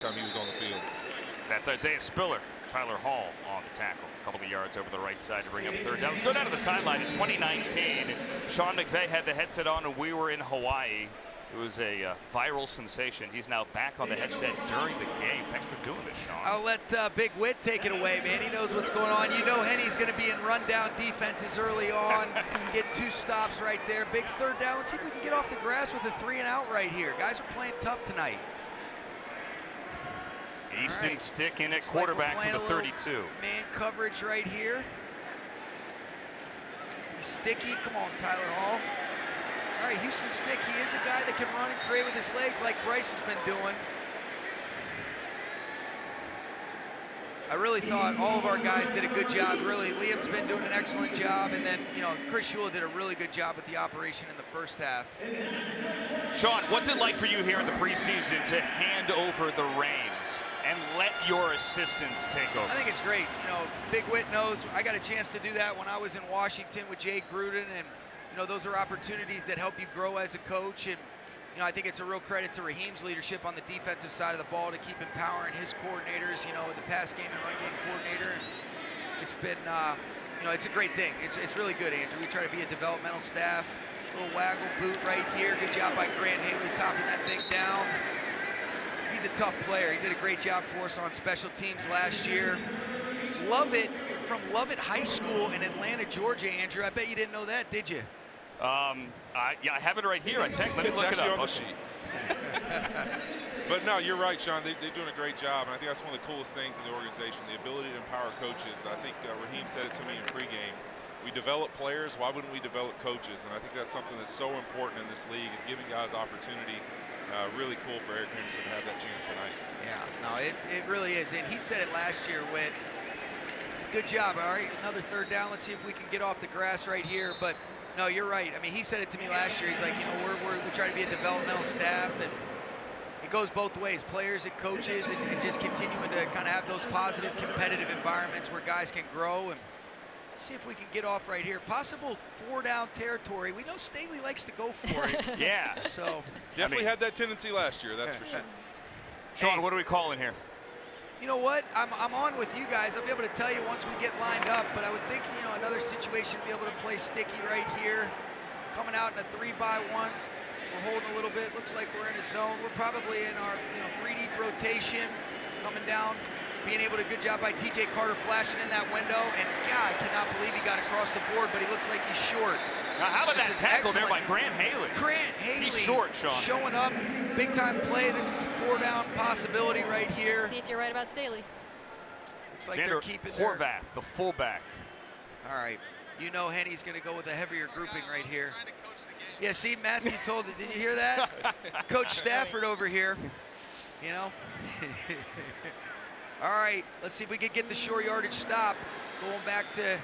time he was on the field. That's Isaiah Spiller. Tyler Hall on the tackle. A couple of yards over the right side to bring up third down. Let's go down to the sideline. In 2019, Sean McVay had the headset on and we were in Hawaii. It was a viral sensation. He's now back on the headset during the game. Thanks for doing this, Sean. I'll let Big Whit take it away, man. He knows what's going on. You know Henny's going to be in rundown defenses early on. Get 2 stops right there. Big third down. Let's see if we can get off the grass with a 3-and-out right here. Guys are playing tough tonight. Easton right. Stick in at quarterback like for the 32. Man coverage right here. Sticky. Come on, Tyler Hall. All right, Houston Stick, he is a guy that can run and create with his legs like Bryce has been doing. I really thought all of our guys did a good job, really. Liam's been doing an excellent job, and then, you know, Chris Shula did a really good job with the operation in the first half. Sean, what's it like for you here in the preseason to hand over the reins and let your assistants take over? I think it's great. You know, Big Whit knows I got a chance to do that when I was in Washington with Jay Gruden, and you know, those are opportunities that help you grow as a coach. And you know, I think it's a real credit to Raheem's leadership on the defensive side of the ball to keep empowering his coordinators, you know, the pass game and run game coordinator. And it's been, you know, it's a great thing. It's really good, Andrew. We try to be a developmental staff. Little waggle boot right here. Good job by Grant Haley topping that thing down. He's a tough player. He did a great job for us on special teams last year. Lovett from Lovett High School in Atlanta, Georgia, Andrew. I bet you didn't know that, did you? Yeah, I have it right here, I think. Let me look it up. On the sheet. But no, you're right, Sean. They're doing a great job, and I think that's one of the coolest things in the organization, the ability to empower coaches. I think Raheem said it to me in pregame. We develop players. Why wouldn't we develop coaches? And I think that's something that's so important in this league, is giving guys opportunity. Really cool for Eric Henderson to have that chance tonight. Yeah, no, it really is. And he said it last year, Whit. Good job. All right, another third down. Let's see if we can get off the grass right here. But no, you're right. I mean, he said it to me last year. He's like, you know, we try to be a developmental staff, and it goes both ways, players and coaches, and just continuing to kind of have those positive competitive environments where guys can grow. And let's see if we can get off right here. Possible 4-down territory. We know Staley likes to go for it. Yeah. So definitely had that tendency last year, that's for sure. Sean, hey, what are we calling here? You know what? I'm on with you guys. I'll be able to tell you once we get lined up, but I would think, you know, another situation, be able to play Sticky right here. Coming out in a 3-by-1. We're holding a little bit. Looks like we're in a zone. We're probably in our, you know, 3-deep rotation. Coming down. Being able to, good job by TJ Carter flashing in that window. And God, I cannot believe he got across the board, but he looks like he's short. Now, how about that tackle there by Grant Haley? Grant Haley. He's short, Sean. Showing up. Big time play. This is a 4-down possibility right here. See if you're right about Staley. Looks like they're keeping Horvath, the fullback. All right. You know Henny's going to go with a heavier grouping right here. Yeah, see, Matthew told it. Did you hear that? Coach Stafford over here. You know? All right, let's see if we can get the short yardage stop. Going back to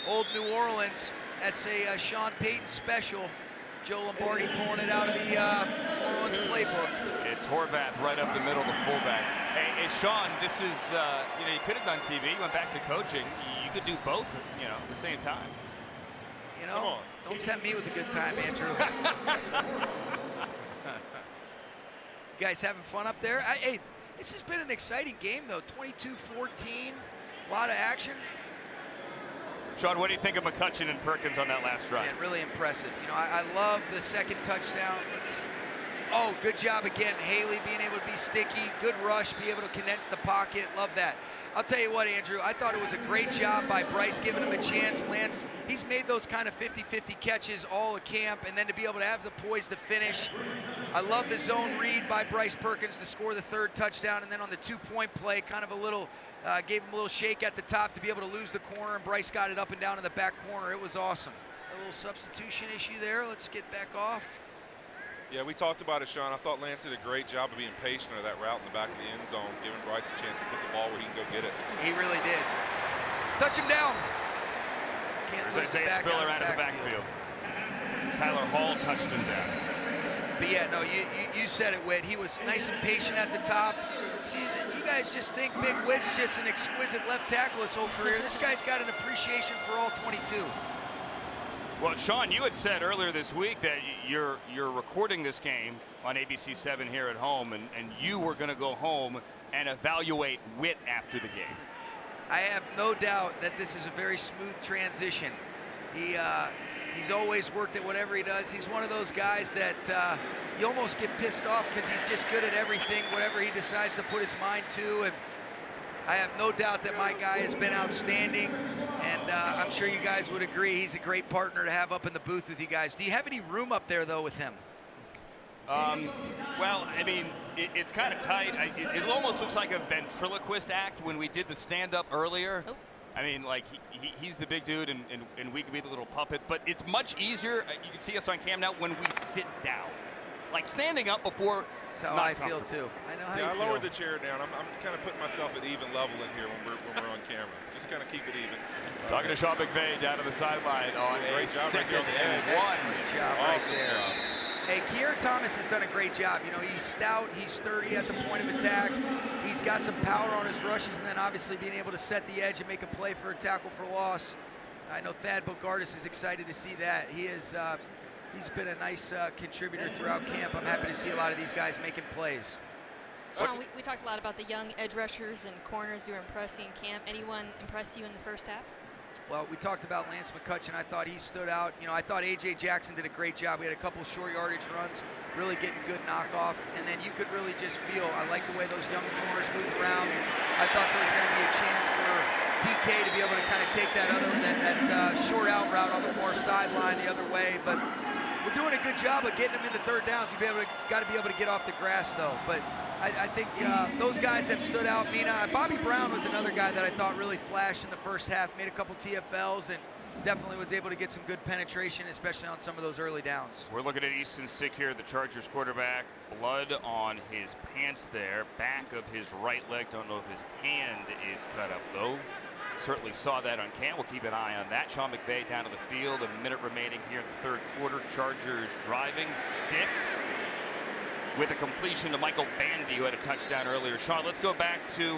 old New Orleans. That's a Sean Payton special. Joe Lombardi pulling it out of the New Orleans playbook. It's Horvath right up the middle, the fullback. Hey, Sean, this is, you know, you could have done TV, went back to coaching. You could do both, you know, at the same time. You know, don't tempt me with a good time, Andrew. You guys having fun up there? Hey, this has been an exciting game, though. 22-14, a lot of action. Sean, what do you think of McCutcheon and Perkins on that last drive? Yeah, really impressive. You know, I love the second touchdown. Oh, good job again. Haley being able to be sticky. Good rush, be able to condense the pocket. Love that. I'll tell you what, Andrew, I thought it was a great job by Bryce giving him a chance. Lance, he's made those kind of 50-50 catches all at camp, and then to be able to have the poise to finish. I love the zone read by Bryce Perkins to score the 3rd touchdown, and then on the 2-point play, kind of a little, gave him a little shake at the top to be able to lose the corner, and Bryce got it up and down in the back corner. It was awesome. A little substitution issue there. Let's get back off. Yeah, we talked about it, Sean. I thought Lance did a great job of being patient of that route in the back of the end zone, giving Bryce a chance to put the ball where he can go get it. He really did. Touch him down. There's Isaiah Spiller out of the backfield. Tyler Hall touched him down. But yeah, no, you said it, Whit. He was nice and patient at the top. You guys just think Big Whit's just an exquisite left tackle his whole career. This guy's got an appreciation for all 22. Well, Sean, you had said earlier this week that you're recording this game on ABC7 here at home, and you were going to go home and evaluate Witt after the game. I have no doubt that this is a very smooth transition. He's always worked at whatever he does. He's one of those guys that you almost get pissed off because he's just good at everything, whatever he decides to put his mind to. And I have no doubt that my guy has been outstanding, and I'm sure you guys would agree he's a great partner to have up in the booth with you guys. Do you have any room up there, though, with him? Well, I mean, it's kind of tight. It almost looks like a ventriloquist act when we did the stand-up earlier. Oh. I mean, like, he's the big dude, and we could be the little puppets, but it's much easier. You can see us on cam now when we sit down. Like, standing up before. That's how I feel, too. I know how you feel. I lowered the chair down. I'm kind of putting myself at even level in here when we're on camera. Just kind of keep it even. Talking to Sean McVay down to the sideline on a second and one. Great job right there. Hey, Keir Thomas has done a great job. You know, he's stout, he's sturdy at the point of attack. He's got some power on his rushes, and then obviously being able to set the edge and make a play for a tackle for loss. I know Thad Bogardus is excited to see that. He's been a nice contributor throughout camp. I'm happy to see a lot of these guys making plays. Sean, we talked a lot about the young edge rushers and corners who are impressing in camp. Anyone impress you in the first half? Well, we talked about Lance McCutcheon. I thought he stood out. You know, I thought A.J. Jackson did a great job. We had a couple short yardage runs, really getting good knockoff. And then you could really just feel, I like the way those young corners moved around. I thought there was going to be a chance for DK to be able to kind of take that short out route on the far sideline the other way. But we're doing a good job of getting them into third downs. We've got to be able to get off the grass, though. But I think those guys have stood out. Bobby Brown was another guy that I thought really flashed in the first half, made a couple TFLs, and definitely was able to get some good penetration, especially on some of those early downs. We're looking at Easton Stick here, the Chargers quarterback. Blood on his pants there, back of his right leg. Don't know if his hand is cut up, though. Certainly saw that on cam. We'll keep an eye on that. Sean McVay down to the field. A minute remaining here in the third quarter. Chargers driving. Stick with a completion to Michael Bandy, who had a touchdown earlier. Sean, let's go back to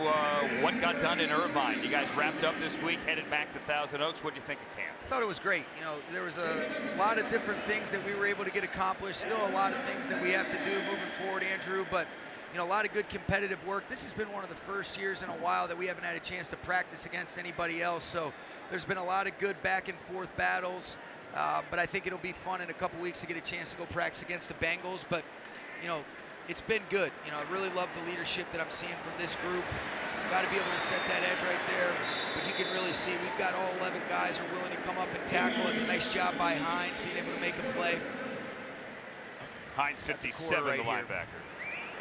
what got done in Irvine. You guys wrapped up this week, headed back to Thousand Oaks. What do you think of camp? I thought it was great. You know, there was a lot of different things that we were able to get accomplished. Still a lot of things that we have to do moving forward, Andrew, but you know, a lot of good competitive work. This has been one of the first years in a while that we haven't had a chance to practice against anybody else. So there's been a lot of good back and forth battles. But I think it'll be fun in a couple weeks to get a chance to go practice against the Bengals. But, you know, it's been good. You know, I really love the leadership that I'm seeing from this group. Got to be able to set that edge right there. But you can really see we've got all 11 guys who are willing to come up and tackle. It's a nice job by Hines being able to make a play. Hines 57, the linebacker.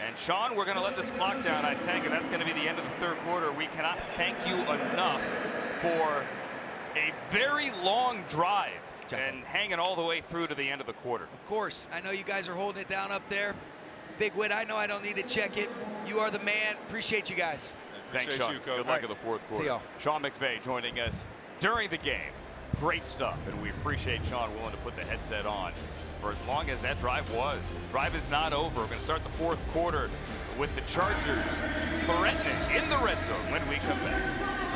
And Sean, we're going to let this clock down, I think, and that's going to be the end of the third quarter. We cannot thank you enough for a very long drive and hanging all the way through to the end of the quarter. Of course. I know you guys are holding it down up there. Big Witt, I know I don't need to check it. You are the man. Appreciate you guys. Thanks, Sean. Good luck in the fourth quarter. See y'all. Sean McVay joining us during the game. Great stuff, and we appreciate Sean willing to put the headset on for as long as that drive was. Drive is not over. We're going to start the fourth quarter with the Chargers threatening in the red zone when we come back.